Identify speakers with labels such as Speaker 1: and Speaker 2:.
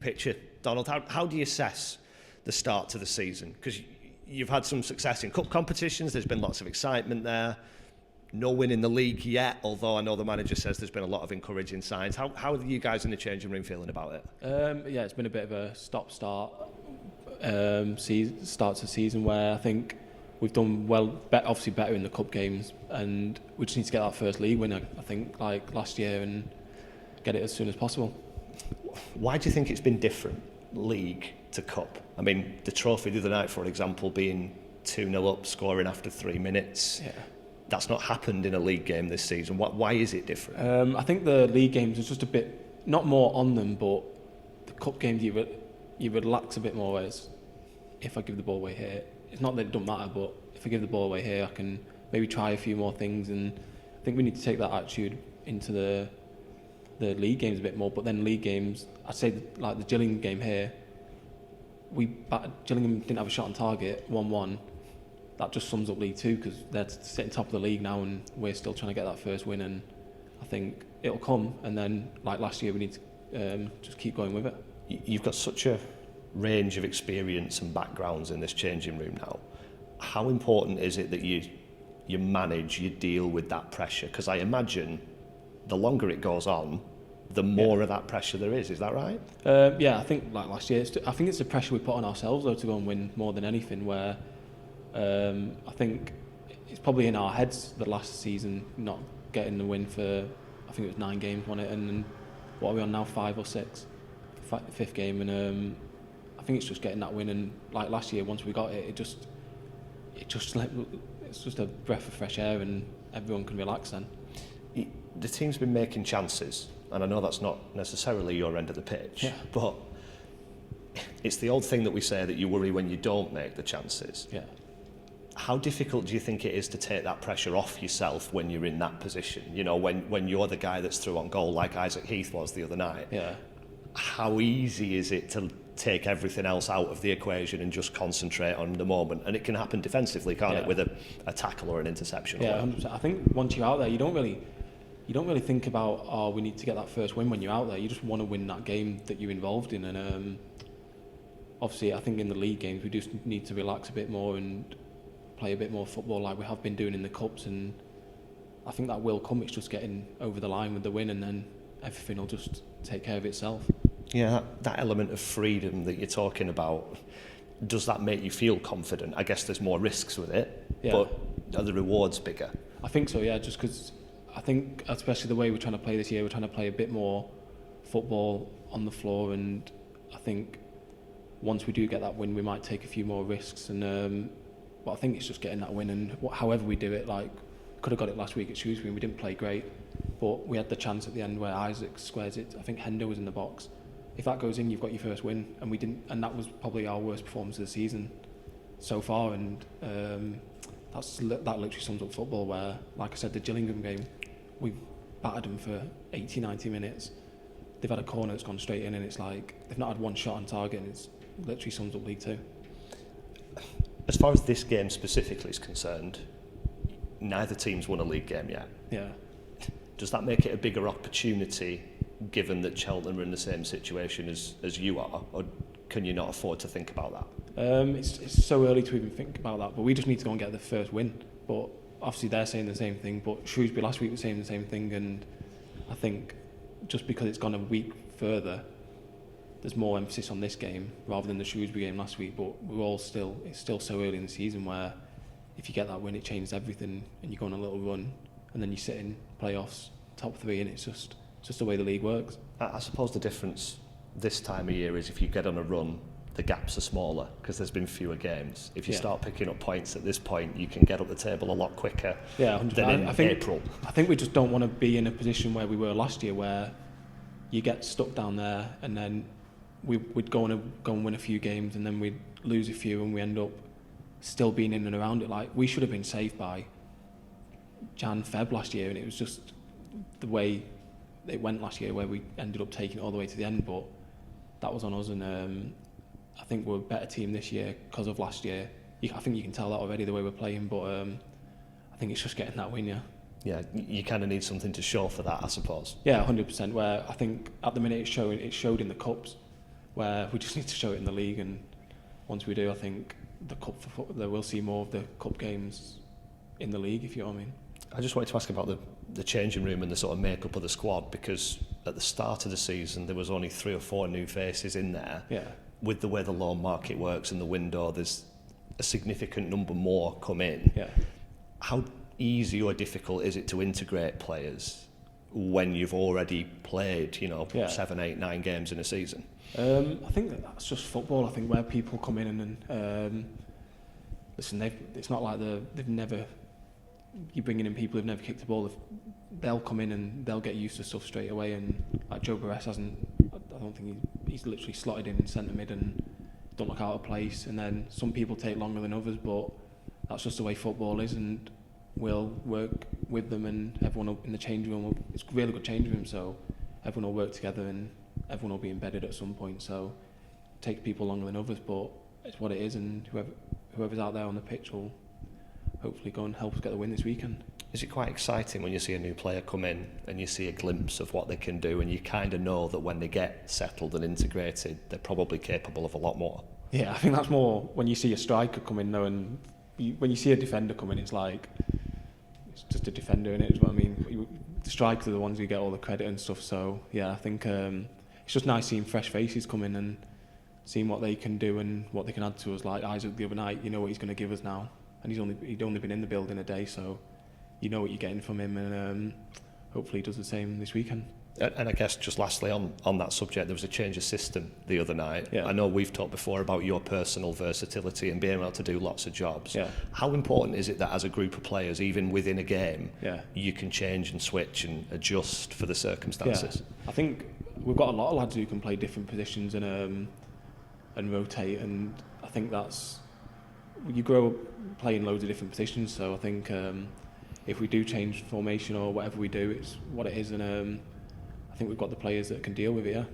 Speaker 1: Picture, Donald, how do you assess the start to the season? Because you've had some success in cup competitions, there's been lots of excitement there. No win in the league yet, although I know the manager says there's been a lot of encouraging signs. How are you guys in the changing room feeling about it?
Speaker 2: Yeah, it's been a bit of a stop-start start to the season where I think we've done well, obviously better in the cup games, and we just need to get that first league win, I think, like last year, and get it as soon as possible.
Speaker 1: Why do you think it's been different, league to cup? I mean, the trophy the other night, for example, being 2-0 up, scoring after 3 minutes. Yeah. That's not happened in a league game this season. Why is it different?
Speaker 2: I think the league games is just a bit, not more on them, but the cup games you relax a bit more. Whereas if I give the ball away here, it's not that it doesn't matter, but if I give the ball away here, I can maybe try a few more things, and I think we need to take that attitude into the league games a bit more. But then league games, I'd say like the Gillingham game here, Gillingham didn't have a shot on target, 1-1. That just sums up League Two, because they're sitting top of the league now and we're still trying to get that first win, and I think it'll come, and then like last year we need to just keep going with it.
Speaker 1: You've got such a range of experience and backgrounds in this changing room now. How important is it that you manage, you deal with that pressure? Because I imagine the longer it goes on, the more of that pressure there is that right?
Speaker 2: Yeah, I think like last year, I think it's the pressure we put on ourselves though to go and win more than anything, where I think it's probably in our heads the last season not getting the win for, I think it was 9 games, wasn't it? And what are we on now, 5 or 6? Fifth game, and I think it's just getting that win. And like last year, once we got it, it's just a breath of fresh air, and everyone can relax then.
Speaker 1: The team's been making chances, and I know that's not necessarily your end of the pitch, but it's the old thing that we say that you worry when you don't make the chances.
Speaker 2: Yeah.
Speaker 1: How difficult do you think it is to take that pressure off yourself when you're in that position? You know, when you're the guy that's through on goal, like Isaac Heath was the other night.
Speaker 2: Yeah.
Speaker 1: How easy is it to take everything else out of the equation and just concentrate on the moment? And it can happen defensively, can't it, with a tackle or an interception?
Speaker 2: Yeah, 100%. I think once you're out there, you don't really think about, we need to get that first win when you're out there. You just want to win that game that you're involved in. And obviously, I think in the league games, we just need to relax a bit more and play a bit more football like we have been doing in the cups. And I think that will come. It's just getting over the line with the win, and then everything will just take care of itself.
Speaker 1: Yeah, that element of freedom that you're talking about, does that make you feel confident? I guess there's more risks with it, but are the rewards bigger?
Speaker 2: I think so, yeah, just because I think, especially the way we're trying to play this year, we're trying to play a bit more football on the floor, and I think once we do get that win, we might take a few more risks. And but I think it's just getting that win, and however we do it, like could have got it last week at Shrewsbury and we didn't play great, but we had the chance at the end where Isaac squares it. I think Hendo was in the box. If that goes in, you've got your first win, and we didn't, and that was probably our worst performance of the season so far. And that literally sums up football, where, like I said, the Gillingham game, we've battered them for 80, 90 minutes. They've had a corner that's gone straight in, and it's like they've not had one shot on target, and it's literally sums up League Two.
Speaker 1: As far as this game specifically is concerned, neither team's won a league game yet. Yeah. Does that make it a bigger opportunity, given that Cheltenham are in the same situation as you are, or can you not afford to think about that?
Speaker 2: It's so early to even think about that, but we just need to go and get the first win. But obviously they're saying the same thing, but Shrewsbury last week was saying the same thing, and I think just because it's gone a week further, there's more emphasis on this game rather than the Shrewsbury game last week. But it's still so early in the season where if you get that win, it changes everything, and you go on a little run, and then you sit in playoffs, top 3, and it's just the way the league works.
Speaker 1: I suppose the difference this time of year is if you get on a run, the gaps are smaller because there's been fewer games. If you start picking up points at this point, you can get up the table a lot quicker than in April.
Speaker 2: I think we just don't want to be in a position where we were last year, where you get stuck down there and then we'd go and win a few games and then we'd lose a few and we end up still being in and around it. Like, we should have been safe by Jan, Feb last year, and it was just the way it went last year where we ended up taking it all the way to the end, but that was on us. And I think we're a better team this year because of last year. I think you can tell that already, the way we're playing, but I think it's just getting that win,
Speaker 1: Yeah, you kind of need something to show for that, I suppose.
Speaker 2: Yeah, 100%, where I think at the minute it showed in the Cups, where we just need to show it in the league, and once we do, I think we'll see more of the cup games in the league, if you know what I mean.
Speaker 1: I just wanted to ask about the changing room and the sort of makeup of the squad, because at the start of the season there was only 3 or 4 new faces in there.
Speaker 2: Yeah.
Speaker 1: With the way the loan market works and the window, there's a significant number more come in.
Speaker 2: Yeah.
Speaker 1: How easy or difficult is it to integrate players when you've already played, 7, 8, 9 games in a season?
Speaker 2: I think that's just football. I think where people come in and listen, it's not like they've never. You're bringing in people who've never kicked a ball. They'll come in and they'll get used to stuff straight away. And like Joe Barres hasn't. I don't think he's literally slotted in centre mid and don't look out of place. And then some people take longer than others, but that's just the way football is. And we'll work with them, and everyone in the change room. It's a really good change room, so everyone will work together and everyone will be embedded at some point. So it takes people longer than others, but it's what it is. And whoever's out there on the pitch will hopefully go and help us get the win this weekend.
Speaker 1: Is it quite exciting when you see a new player come in and you see a glimpse of what they can do, and you kind of know that when they get settled and integrated, they're probably capable of a lot more?
Speaker 2: Yeah, I think that's more when you see a striker come in, though, and when you see a defender come in, it's like it's just a defender, innit? Is what I mean. The strikers are the ones who get all the credit and stuff. So yeah, I think it's just nice seeing fresh faces come in and seeing what they can do and what they can add to us. Like Isaac the other night, you know what he's going to give us now. And he'd only been in the building a day, so you know what you're getting from him, and hopefully he does the same this weekend.
Speaker 1: And I guess just lastly on that subject, there was a change of system the other night.
Speaker 2: Yeah.
Speaker 1: I know we've talked before about your personal versatility and being able to do lots of jobs.
Speaker 2: Yeah.
Speaker 1: How important is it that as a group of players, even within a game,
Speaker 2: yeah.
Speaker 1: you can change and switch and adjust for the circumstances?
Speaker 2: Yeah. I think we've got a lot of lads who can play different positions and rotate, and I think that's you grow up playing loads of different positions. So I think if we do change formation or whatever we do, it's what it is, and I think we've got the players that can deal with it. Yeah.